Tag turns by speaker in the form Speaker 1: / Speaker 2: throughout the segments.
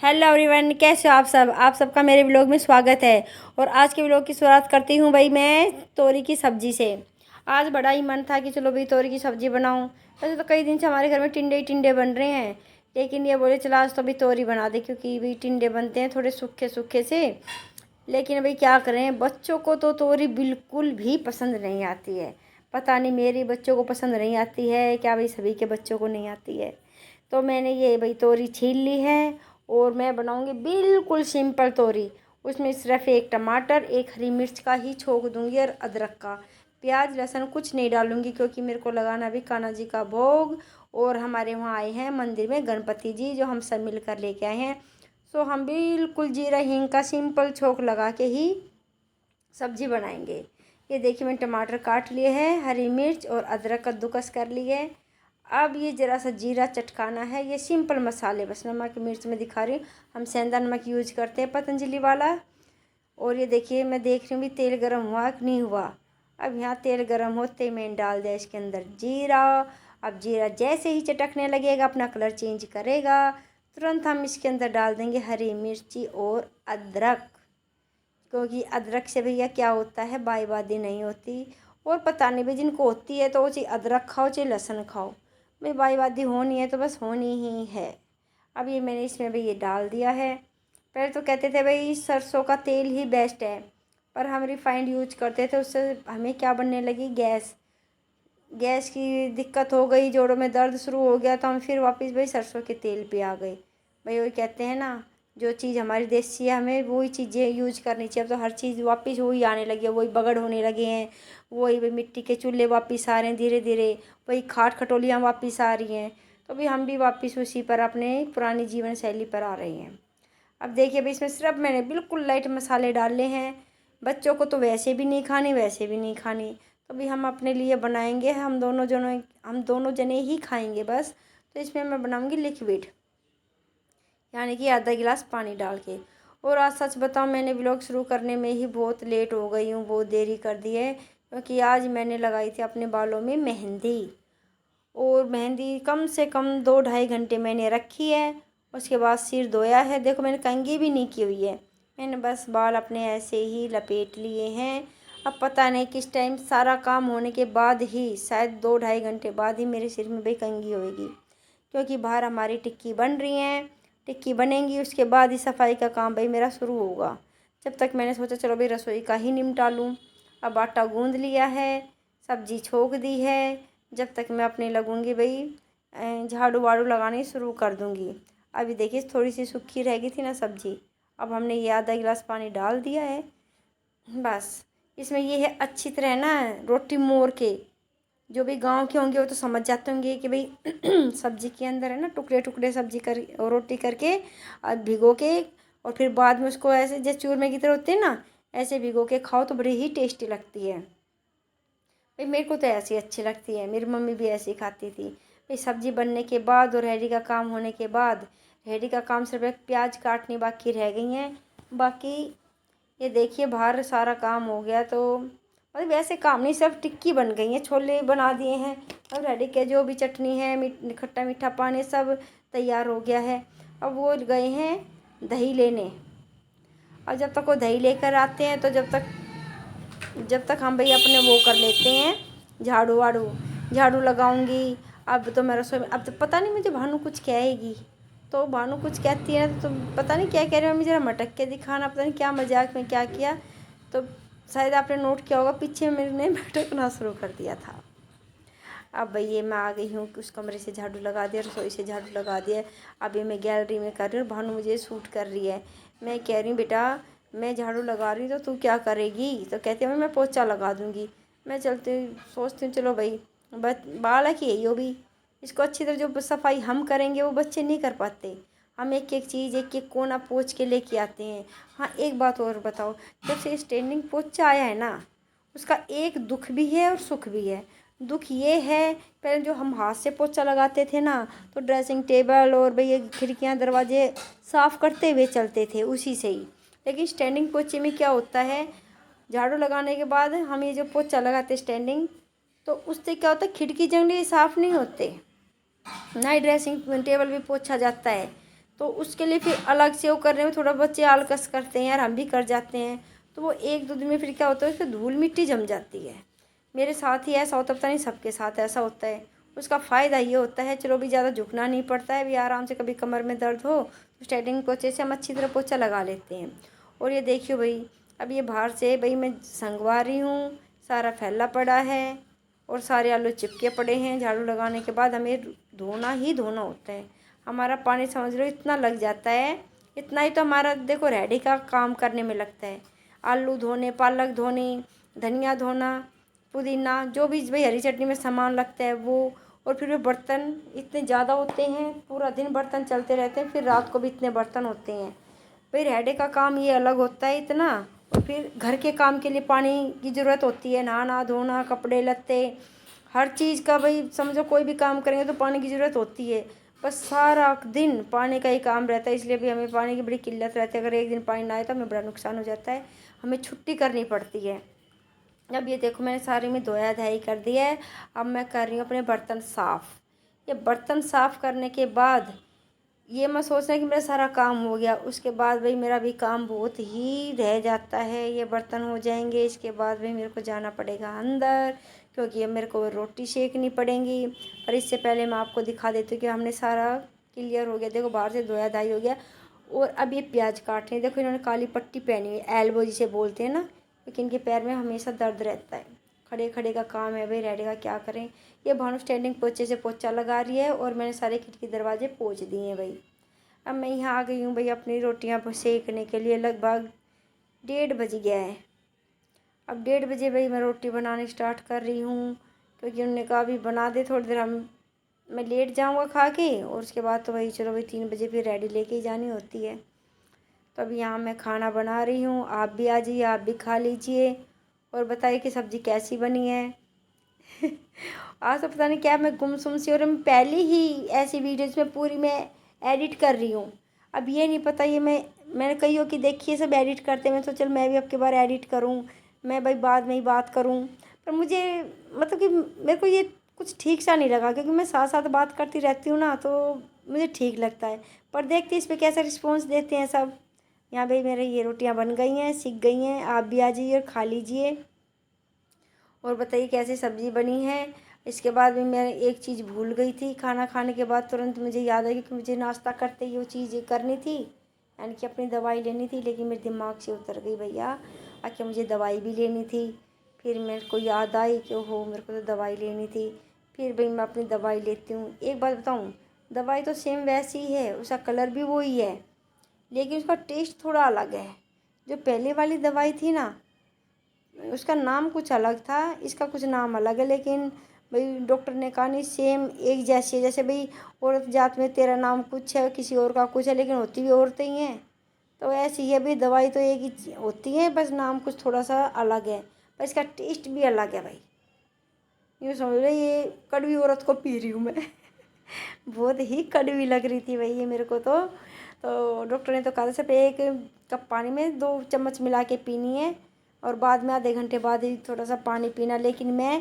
Speaker 1: Hello everyone, कैसे हो आप सब। आप सबका मेरे व्लॉग में स्वागत है। और आज के व्लॉग की शुरुआत करती हूँ भाई मैं तोरी की सब्ज़ी से। आज बड़ा ही मन था कि चलो भाई तोरी की सब्ज़ी बनाऊँ। वैसे तो कई दिन से हमारे घर में टिंडे ही टिंडे बन रहे हैं, लेकिन ये बोले चला आज तो भाई तोरी बना दे, क्योंकि भाई टिंडे बनते हैं थोड़े सूखे सूखे से। लेकिन भाई क्या करें, बच्चों को तो तोरी बिल्कुल भी पसंद नहीं आती है। पता नहीं मेरी बच्चों को पसंद नहीं आती है क्या, भाई सभी के बच्चों को नहीं आती है। तो मैंने ये भाई तोरी छील ली है और मैं बनाऊंगी बिल्कुल सिंपल तोरी। उसमें सिर्फ एक टमाटर, एक हरी मिर्च का ही छोंक दूंगी और अदरक का। प्याज लहसुन कुछ नहीं डालूंगी, क्योंकि मेरे को लगाना भी कान्हा जी का भोग। और हमारे वहाँ आए हैं मंदिर में गणपति जी, जो हम सब मिलकर लेके आए हैं। सो हम बिल्कुल जीरा हींग का सिंपल छोंक लगा के ही सब्जी बनाएंगे। ये देखिए मैंने टमाटर काट लिए हैं, हरी मिर्च और अदरक कद्दूकस कर लिए। अब ये ज़रा सा जीरा चटकाना है। ये सिंपल मसाले, बस नमक मिर्च में दिखा रही हूँ। हम सेंधा नमक यूज करते हैं पतंजलि वाला। और ये देखिए मैं देख रही हूँ भी तेल गर्म हुआ कि नहीं हुआ। अब यहाँ तेल गर्म होते ही मैंने डाल दिया इसके अंदर जीरा। अब जीरा जैसे ही चटकने लगेगा, अपना कलर चेंज करेगा, तुरंत हम इसके अंदर डाल देंगे हरी मिर्ची और अदरक। क्योंकि अदरक से भैया क्या होता है, बाईबादी नहीं होती। और पता नहीं भाई जिनको होती है तो वो चाहे अदरक खाओ चाहे लहसुन खाओ, भाई बाईबादी होनी है तो बस होनी ही है। अब ये मैंने इसमें भाई ये डाल दिया है। पहले तो कहते थे भाई सरसों का तेल ही बेस्ट है, पर हम रिफाइंड यूज करते थे, उससे हमें क्या बनने लगी, गैस। गैस की दिक्कत हो गई, जोड़ों में दर्द शुरू हो गया, तो हम फिर वापस भाई सरसों के तेल पे आ गए। भाई वही कहते हैं ना, जो चीज़ हमारी देसी है हमें वही चीज़ें यूज करनी चाहिए। अब तो हर चीज़ वापस वही आने लगी है, वही बगड़ होने लगे हैं। वही भाई मिट्टी के चूल्हे वापस आ रहे हैं धीरे धीरे, वही खाट खटोलियाँ वापस आ रही हैं। तो भाई हम भी वापस उसी पर, अपने पुरानी जीवन शैली पर आ रहे हैं। अब देखिए भाई इसमें सिर्फ मैंने बिल्कुल लाइट मसाले डाले हैं। बच्चों को तो वैसे भी नहीं खानी, वैसे भी नहीं खानी, तो भाई हम अपने लिए बनाएंगे। हम दोनों जने ही खाएंगे बस। तो इसमें मैं बनाऊंगी लिक्विड, यानी कि आधा गिलास पानी डाल के। और आज सच बताऊं, मैंने व्लॉग शुरू करने में ही बहुत लेट हो गई हूँ, बहुत देरी कर दी है। क्योंकि आज मैंने लगाई थी अपने बालों में मेहंदी। और मेहंदी कम से कम 2-2.5 घंटे मैंने रखी है। उसके बाद सिर धोया है, देखो मैंने कंघी भी नहीं की हुई है। मैंने बस बाल अपने ऐसे ही लपेट लिए हैं। अब पता नहीं किस टाइम सारा काम होने के बाद ही, शायद 2-2.5 घंटे बाद ही मेरे सिर में भी कंघी होएगी। क्योंकि बाहर हमारी टिक्की बन रही हैं, टिक्की बनेंगी उसके बाद ही सफाई का काम भाई मेरा शुरू होगा। जब तक मैंने सोचा चलो भाई रसोई का ही निपटा लूँ। अब आटा गूंद लिया है, सब्जी छोक दी है। जब तक मैं अपने लगूंगी भाई झाड़ू वाड़ू लगानी शुरू कर दूंगी। अभी देखिए थोड़ी सी सूखी रह गई थी ना सब्जी। अब हमने ये आधा गिलास पानी डाल दिया है। बस इसमें ये है अच्छी तरह ना रोटी मोड़ के। जो भी गांव के होंगे वो तो समझ जाते होंगे कि भाई सब्जी के अंदर है ना टुकड़े टुकड़े सब्जी कर और रोटी करके और भिगो के, और फिर बाद में उसको ऐसे जैसे चूरमे की तरह होते हैं ना, ऐसे भिगो के खाओ तो बड़ी ही टेस्टी लगती है। भाई मेरे को तो ऐसी अच्छी लगती है, मेरी मम्मी भी ऐसी खाती थी। भाई सब्जी बनने के बाद और रेडी का काम होने के बाद, रेडी का काम सिर्फ एक प्याज काटनी बाकी रह गई हैं। बाकी ये देखिए बाहर सारा काम हो गया। तो मतलब वैसे काम नहीं, सिर्फ टिक्की बन गई है, छोले बना दिए हैं। अब रेडी के जो भी चटनी है, खट्टा मीठा पानी सब तैयार हो गया है। अब वो गए हैं दही लेने। और जब तक वो दही लेकर आते हैं तो जब तक हम भाई अपने वो कर लेते हैं झाड़ू वाड़ू। झाड़ू लगाऊंगी। अब तो मैं रसोई में, अब तो पता नहीं मुझे भानु कुछ कहेगी। तो भानु कुछ कहती है तो पता नहीं क्या कह रही है मम्मी, ज़रा मटक के दिखाना, पता नहीं क्या मजाक में क्या किया। तो शायद आपने नोट किया होगा, पीछे मेरे ने भटकना शुरू कर दिया था। अब भाई ये मैं आ गई हूँ, उस कमरे से झाड़ू लगा दिया, रसोई से झाड़ू लगा दिया। अभी मैं गैलरी में कर रही हूँ, भानु मुझे शूट कर रही है। मैं कह रही हूँ बेटा मैं झाड़ू लगा रही हूँ तो तू क्या करेगी, तो कहती है मैं पोछा लगा दूँगी। मैं चलती सोचती हूँ चलो भाई बालक ही है यो भी, इसको अच्छी तरह जो सफाई हम करेंगे वो बच्चे नहीं कर पाते। हम एक एक चीज़ एक एक कोना पोंछ के लेके आते हैं। हाँ एक बात और बताओ, जब से स्टैंडिंग पोछा आया है ना, उसका एक दुख भी है और सुख भी है। दुख ये है, पहले जो हम हाथ से पोछा लगाते थे ना, तो ड्रेसिंग टेबल और भाई ये खिड़कियाँ दरवाजे साफ़ करते हुए चलते थे उसी से ही। लेकिन स्टैंडिंग पोछे में क्या होता है, झाड़ू लगाने के बाद हम ये जो पोछा लगाते स्टैंडिंग, तो उससे क्या होता है खिड़की जंगले साफ़ नहीं होते, ना ही ड्रेसिंग टेबल भी पोछा जाता है। तो उसके लिए फिर अलग से वो करने में थोड़ा बच्चे आलकस करते हैं यार, हम भी कर जाते हैं। तो वो 1-2 दिन में फिर क्या होता है, उसमें धूल मिट्टी जम जाती है। मेरे साथ ही ऐसा होता, पता नहीं सबके साथ ऐसा होता है। उसका फ़ायदा ये होता है, चलो भी ज़्यादा झुकना नहीं पड़ता है, भी आराम से कभी कमर में दर्द हो तो स्ट्रेटिंग पोचे से हम अच्छी तरह पोछा लगा लेते हैं। और ये देखियो भाई, अब ये बाहर से भाई मैं संगवा रही हूँ, सारा फैला पड़ा है और सारे आलू चिपके पड़े हैं। झाड़ू लगाने के बाद हमें धोना ही धोना होता है। हमारा पानी समझ लो इतना लग जाता है, इतना ही तो हमारा देखो रेडी का काम करने में लगता है। आलू धोने, पालक धोनी, धनिया धोना, पुदीना, जो भी भाई हरी चटनी में सामान लगता है वो। और फिर वो बर्तन इतने ज़्यादा होते हैं, पूरा दिन बर्तन चलते रहते हैं, फिर रात को भी इतने बर्तन होते हैं। भाई रेडे का काम ये अलग होता है इतना। और फिर घर के काम के लिए पानी की ज़रूरत होती है, नहाना धोना, कपड़े लत्ते, हर चीज़ का भाई समझो कोई भी काम करेंगे तो पानी की ज़रूरत होती है। बस सारा दिन पानी का ही काम रहता है, इसलिए भी हमें पानी की बड़ी किल्लत रहती है। अगर एक दिन पानी ना आए तो हमें बड़ा नुकसान हो जाता है, हमें छुट्टी करनी पड़ती है। अब ये देखो मैंने सारे में धोया धाई कर दिया है। अब मैं कर रही हूँ अपने बर्तन साफ़। ये बर्तन साफ़ करने के बाद ये मैं सोच रही कि मेरा सारा काम हो गया, उसके बाद भाई मेरा भी काम बहुत ही रह जाता है। ये बर्तन हो जाएंगे, इसके बाद भाई मेरे को जाना पड़ेगा अंदर, क्योंकि अब मेरे को रोटी सेकनी पड़ेंगी। पर इससे पहले मैं आपको दिखा देती हूँ कि हमने सारा क्लियर हो गया। देखो बाहर से धोया धाई हो गया। और अब ये प्याज काट रहे हैं। देखो इन्होंने काली पट्टी पहनी हुई है, एल्बो जिसे बोलते हैं ना, लेकिन इनके पैर में हमेशा दर्द रहता है। खड़े खड़े का काम है भाई, रेडे का क्या करें। ये भानु स्टैंडिंग पोचे से पोछा लगा रही है और मैंने सारे खिड़की दरवाजे पोंछ दिए हैं भाई। अब मैं यहाँ आ गई हूँ भाई अपनी रोटियाँ सेकने के लिए। लगभग 1:30 बज गया है। अब 1:30 बजे भाई मैं रोटी बनाने स्टार्ट कर रही हूँ, क्योंकि उन्होंने कहा अभी बना दे, थोड़ी देर मैं लेट जाऊँगा खा के, और उसके बाद तो भाई चलो भाई 3 बजे फिर रेडी लेके ही जानी होती है। तो अभी यहाँ मैं खाना बना रही हूँ, आप भी आ जाइए, आप भी खा लीजिए और बताइए कि सब्ज़ी कैसी बनी है। आज तो पता नहीं क्या मैं गुमसुम सी, और मैं पहले ही ऐसी वीडियोज़ में पूरी मैं एडिट कर रही हूँ। अब ये नहीं पता, ये मैंने कही हो कि देखिए सब एडिट करते हैं, मैं तो चल मैं भी अब की बार एडिट करूँ, मैं भाई बाद में ही बात करूँ। पर मुझे मतलब कि मेरे को ये कुछ ठीक सा नहीं लगा, क्योंकि मैं साथ साथ बात करती रहती हूँ ना, तो मुझे ठीक लगता है। पर देखते इस पर कैसा रिस्पॉन्स देते हैं सब। यहाँ भाई मेरे ये रोटियाँ बन गई हैं, सिक गई हैं, आप भी आ जाइए और खा लीजिए और बताइए कैसी सब्ज़ी बनी है। इसके बाद भी मैं एक चीज़ भूल गई थी, खाना खाने के बाद तुरंत मुझे याद आई कि मुझे नाश्ता करते ही वो चीज़ करनी थी, यानी कि अपनी दवाई लेनी थी। लेकिन मेरे दिमाग से उतर गई भैया, आखिर मुझे दवाई भी लेनी थी। फिर मेरे को याद आई कि ओहो मेरे को तो दवाई लेनी थी। फिर भाई मैं अपनी दवाई लेती हूँ। एक बात बताऊँ, दवाई तो सेम वैसी ही है, उसका कलर भी वही है, लेकिन उसका टेस्ट थोड़ा अलग है। जो पहले वाली दवाई थी ना, उसका नाम कुछ अलग था, इसका कुछ नाम अलग है। लेकिन भाई डॉक्टर ने कहा नहीं सेम एक जैसी है। जैसे भाई औरत जात में तेरा नाम कुछ है, किसी और का कुछ है, लेकिन होती भी औरतें ही हैं। तो ऐसी ही है भाई, दवाई तो एक ही होती है, बस नाम कुछ थोड़ा सा अलग है, पर इसका टेस्ट भी अलग है भाई। यूँ समझ लो ये कड़वी औरत को पी रही हूँ मैं। बहुत ही कड़वी लग रही थी भाई ये मेरे को तो डॉक्टर ने तो कहा था सिर्फ 1 कप पानी में 2 चम्मच मिला के पीनी है, और बाद में आधे घंटे बाद ही थोड़ा सा पानी पीना। लेकिन मैं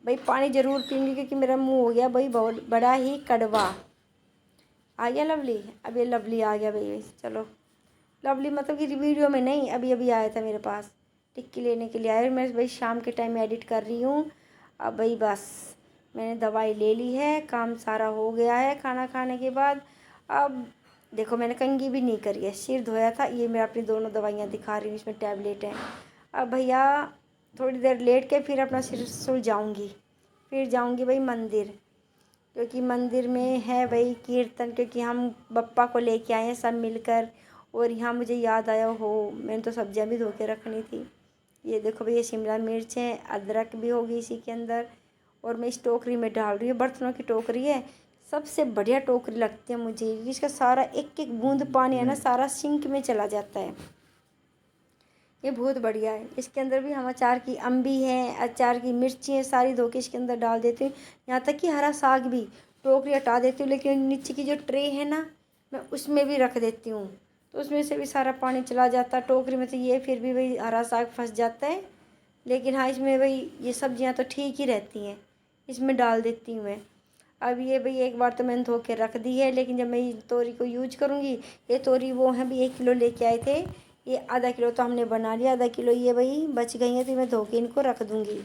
Speaker 1: भाई पानी ज़रूर पीऊँगी, क्योंकि मेरा मुंह हो गया भाई बहुत बड़ा ही कड़वा। आ गया लवली, अब ये लवली आ गया भाई। चलो लवली मतलब कि वीडियो में नहीं, अभी अभी आया था मेरे पास, टिक्की लेने के लिए आया। मैं भाई शाम के टाइम में एडिट कर रही हूँ। अब भाई बस मैंने दवाई ले ली है, काम सारा हो गया है खाना खाने के बाद। अब देखो मैंने कंघी भी नहीं करी है, सिर धोया था। ये मैं अपनी दोनों दवाइयाँ दिखा रही हूँ, इसमें टैबलेट हैं। अब भैया थोड़ी देर लेट के फिर अपना सिर सुल जाऊँगी, फिर जाऊँगी भाई मंदिर, क्योंकि मंदिर में है भाई कीर्तन, क्योंकि हम बप्पा को लेके आए हैं सब मिलकर। और यहाँ मुझे याद आया हो मैंने तो सब्जियाँ भी धो के रखनी थी। ये देखो भाई ये शिमला मिर्च है, अदरक भी होगी इसी के अंदर, और मैं इस टोकरी में डाल रही हूँ। बर्तनों की टोकरी है, सबसे बढ़िया टोकरी लगती है मुझे, इसका सारा एक एक बूंद पानी है ना सारा सिंक में चला जाता है। ये बहुत बढ़िया है। इसके अंदर भी हम अचार की अम्बी है, अचार की मिर्ची है, सारी धो के इसके अंदर डाल देती हूँ। यहाँ तक कि हरा साग भी टोकरी हटा देती हूँ, लेकिन नीचे की जो ट्रे है ना मैं उसमें भी रख देती हूँ, तो उसमें से भी सारा पानी चला जाता है। टोकरी में तो ये फिर भी भाई हरा साग फंस जाता है, लेकिन हाँ इसमें भाई ये सब्जियाँ तो ठीक ही रहती हैं, इसमें डाल देती हूँ मैं। अब ये भाई एक बार तो मैंने धो के रख दी है, लेकिन जब मैं ये तोरी को यूज करूँगी, ये तोरी वो है भी 1 किलो लेके आए थे, ये आधा किलो तो हमने बना लिया, आधा किलो ये भाई बच गई है, तो मैं धो के इनको रख दूँगी।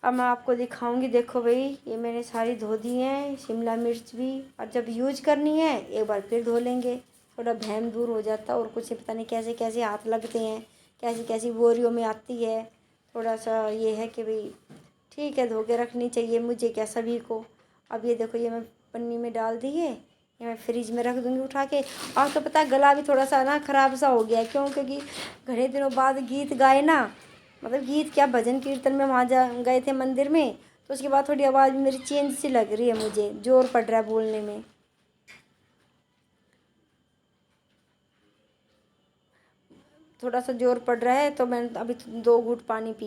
Speaker 1: अब मैं आपको दिखाऊंगी, देखो भाई ये मैंने सारी धो दी हैं, शिमला मिर्च भी। और जब यूज करनी है एक बार फिर धो लेंगे, थोड़ा भैम दूर हो जाता है। और कुछ पता नहीं कैसे कैसे हाथ लगते हैं, कैसी कैसी बोरियों में आती है। थोड़ा सा ये है कि भाई ठीक है, धो के रखनी चाहिए मुझे क्या, सभी को। अब ये देखो ये मैं पन्नी में डाल दी है, ये मैं फ्रिज में रख दूँगी उठा के। और तो पता है गला भी थोड़ा सा ना ख़राब सा हो गया है, क्यों? क्योंकि घने दिनों बाद गीत गाए ना, मतलब गीत क्या, भजन कीर्तन में वहाँ जा गए थे मंदिर में, तो उसके बाद थोड़ी आवाज़ मेरी चेंज सी लग रही है, मुझे जोर पड़ रहा है बोलने में, थोड़ा सा जोर पड़ रहा है। तो मैंने अभी 2 घूंट पानी पी।